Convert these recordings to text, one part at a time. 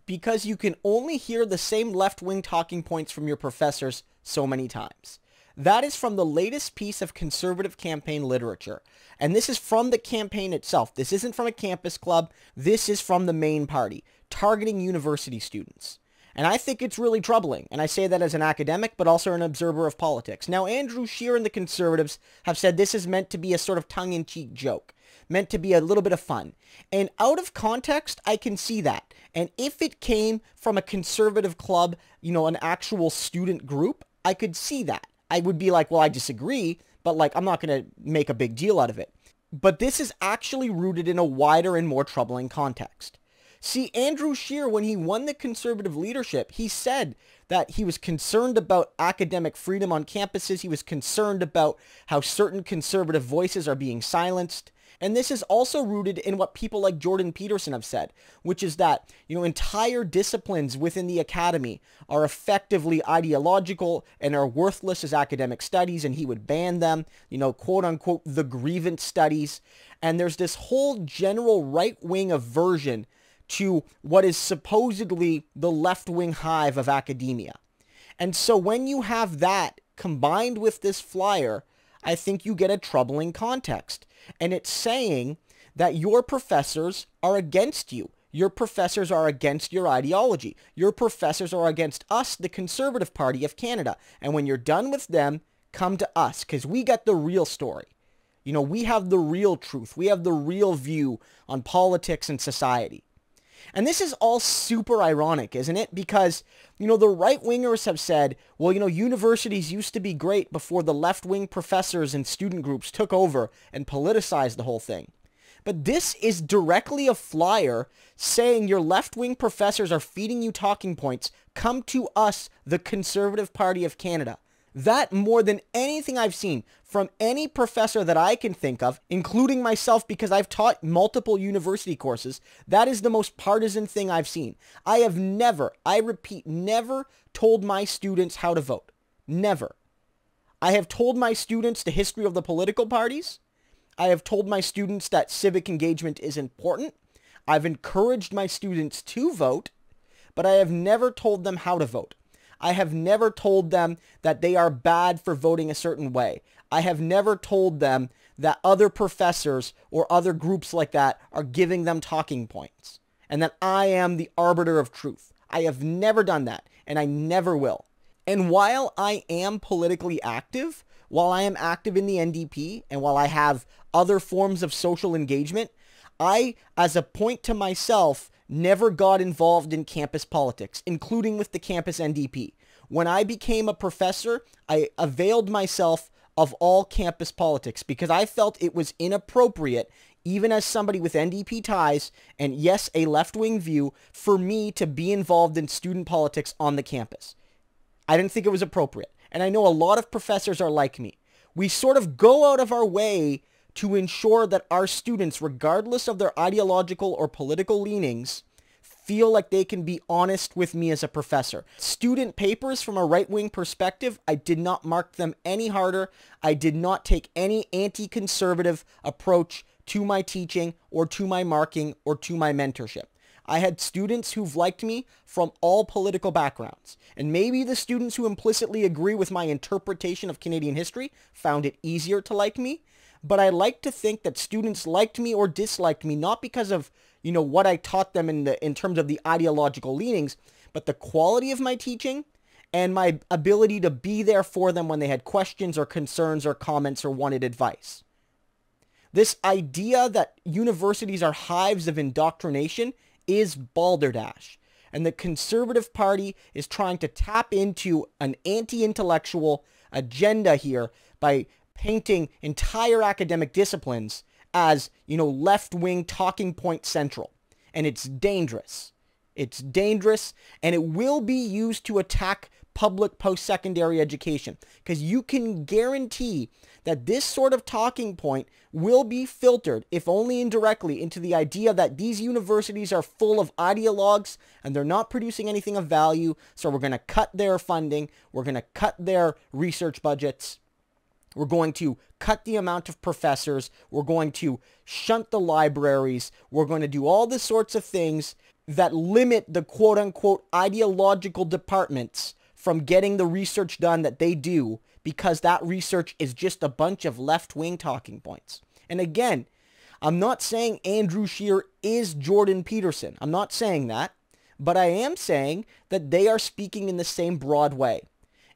because you can only hear the same left-wing talking points from your professors so many times. That is from the latest piece of conservative campaign literature. And this is from the campaign itself. This isn't from a campus club. This is from the main party, targeting university students. And I think it's really troubling. And I say that as an academic, but also an observer of politics. Now, Andrew Scheer and the conservatives have said this is meant to be a sort of tongue-in-cheek joke, meant to be a little bit of fun. And out of context, I can see that. And if it came from a conservative club, an actual student group, I could see that. I would be like, well, I disagree, but I'm not going to make a big deal out of it. But this is actually rooted in a wider and more troubling context. See, Andrew Scheer, when he won the conservative leadership, he said that he was concerned about academic freedom on campuses. He was concerned about how certain conservative voices are being silenced. And this is also rooted in what people like Jordan Peterson have said, which is that, entire disciplines within the academy are effectively ideological and are worthless as academic studies, and he would ban them, quote unquote, the grievance studies. And there's this whole general right-wing aversion to what is supposedly the left-wing hive of academia. And so when you have that combined with this flyer, I think you get a troubling context. And it's saying that your professors are against you. Your professors are against your ideology. Your professors are against us, the Conservative Party of Canada. And when you're done with them, come to us, because we got the real story. We have the real truth. We have the real view on politics and society. And this is all super ironic, isn't it? Because, the right-wingers have said, well, universities used to be great before the left-wing professors and student groups took over and politicized the whole thing. But this is directly a flyer saying your left-wing professors are feeding you talking points. Come to us, the Conservative Party of Canada. That, more than anything I've seen from any professor that I can think of, including myself because I've taught multiple university courses, that is the most partisan thing I've seen. I have never, I repeat, never told my students how to vote. Never. I have told my students the history of the political parties. I have told my students that civic engagement is important. I've encouraged my students to vote, but I have never told them how to vote. I have never told them that they are bad for voting a certain way. I have never told them that other professors or other groups like that are giving them talking points and that I am the arbiter of truth. I have never done that, and I never will. And while I am politically active, while I am active in the NDP, and while I have other forms of social engagement, I, as a point to myself, never got involved in campus politics, including with the campus NDP. When I became a professor, I availed myself of all campus politics because I felt it was inappropriate, even as somebody with NDP ties and, yes, a left-wing view, for me to be involved in student politics on the campus. I didn't think it was appropriate. And I know a lot of professors are like me. We sort of go out of our way to ensure that our students, regardless of their ideological or political leanings, feel like they can be honest with me as a professor. Student papers from a right-wing perspective, I did not mark them any harder. I did not take any anti-conservative approach to my teaching or to my marking or to my mentorship. I had students who've liked me from all political backgrounds. And maybe the students who implicitly agree with my interpretation of Canadian history found it easier to like me. But I like to think that students liked me or disliked me, not because of, what I taught them in terms of the ideological leanings, but the quality of my teaching and my ability to be there for them when they had questions or concerns or comments or wanted advice. This idea that universities are hives of indoctrination is balderdash. And the Conservative Party is trying to tap into an anti-intellectual agenda here by painting entire academic disciplines as, left-wing talking point central. And it's dangerous. It's dangerous, and it will be used to attack public post-secondary education, because you can guarantee that this sort of talking point will be filtered, if only indirectly, into the idea that these universities are full of ideologues and they're not producing anything of value, so we're going to cut their funding, we're going to cut their research budgets, we're going to cut the amount of professors, we're going to shunt the libraries, we're going to do all the sorts of things that limit the quote-unquote ideological departments from getting the research done that they do, because that research is just a bunch of left-wing talking points. And again, I'm not saying Andrew Scheer is Jordan Peterson. I'm not saying that. But I am saying that they are speaking in the same broad way.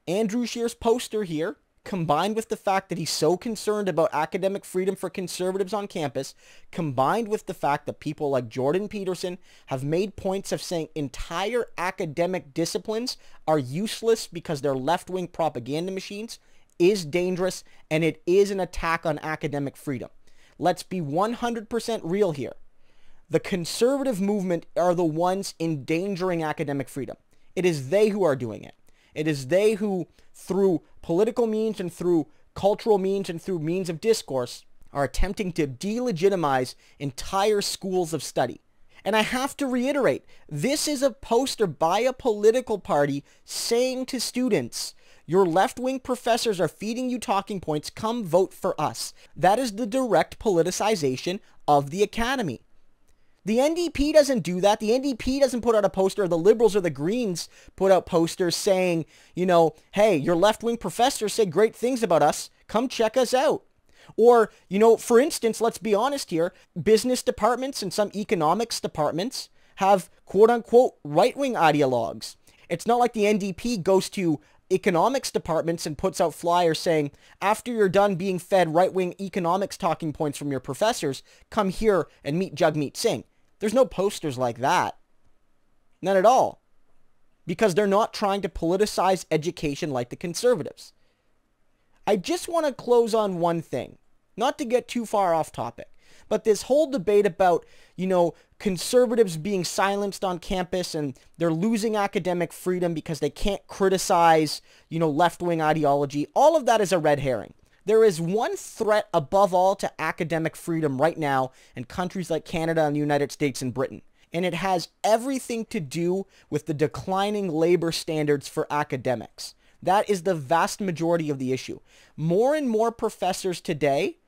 Andrew Scheer's poster here, combined with the fact that he's so concerned about academic freedom for conservatives on campus, combined with the fact that people like Jordan Peterson have made points of saying entire academic disciplines are useless because they're left-wing propaganda machines, is dangerous, and it is an attack on academic freedom. Let's be 100% real here. The conservative movement are the ones endangering academic freedom. It is they who are doing it. It is they who, through political means and through cultural means and through means of discourse, are attempting to delegitimize entire schools of study. And I have to reiterate, this is a poster by a political party saying to students, your left-wing professors are feeding you talking points, come vote for us. That is the direct politicization of the academy. The NDP doesn't do that. The NDP doesn't put out a poster. The Liberals or the Greens put out posters saying, you know, hey, your left-wing professors say great things about us. Come check us out. Or, you know, for instance, let's be honest here, business departments and some economics departments have quote-unquote right-wing ideologues. It's not like the NDP goes to economics departments and puts out flyers saying, after you're done being fed right-wing economics talking points from your professors, come here and meet Jagmeet Singh. There's no posters like that. None at all. Because they're not trying to politicize education like the conservatives. I just want to close on one thing. Not to get too far off topic. But this whole debate about, you know, conservatives being silenced on campus and they're losing academic freedom because they can't criticize, you know, left-wing ideology, all of that is a red herring. There is one threat above all to academic freedom right now in countries like Canada and the United States and Britain. And it has everything to do with the declining labor standards for academics. That is the vast majority of the issue. More and more professors today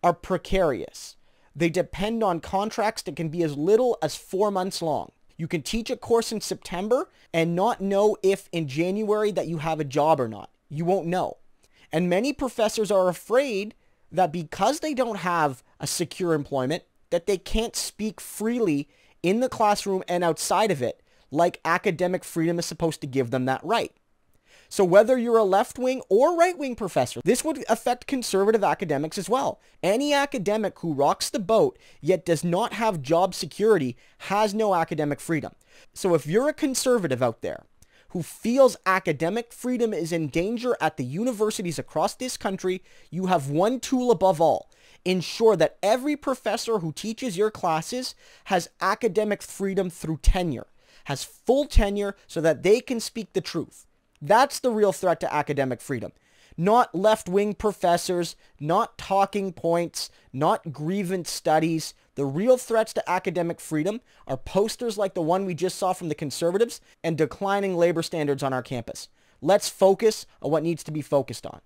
are precarious. They depend on contracts that can be as little as 4 months long. You can teach a course in September and not know if in January that you have a job or not. You won't know. And many professors are afraid that because they don't have a secure employment, that they can't speak freely in the classroom and outside of it, like academic freedom is supposed to give them that right. So whether you're a left-wing or right-wing professor, this would affect conservative academics as well. Any academic who rocks the boat yet does not have job security has no academic freedom. So if you're a conservative out there who feels academic freedom is in danger at the universities across this country, you have one tool above all. Ensure that every professor who teaches your classes has academic freedom through tenure, has full tenure so that they can speak the truth. That's the real threat to academic freedom. Not left-wing professors, not talking points, not grievance studies. The real threats to academic freedom are posters like the one we just saw from the conservatives and declining labor standards on our campus. Let's focus on what needs to be focused on.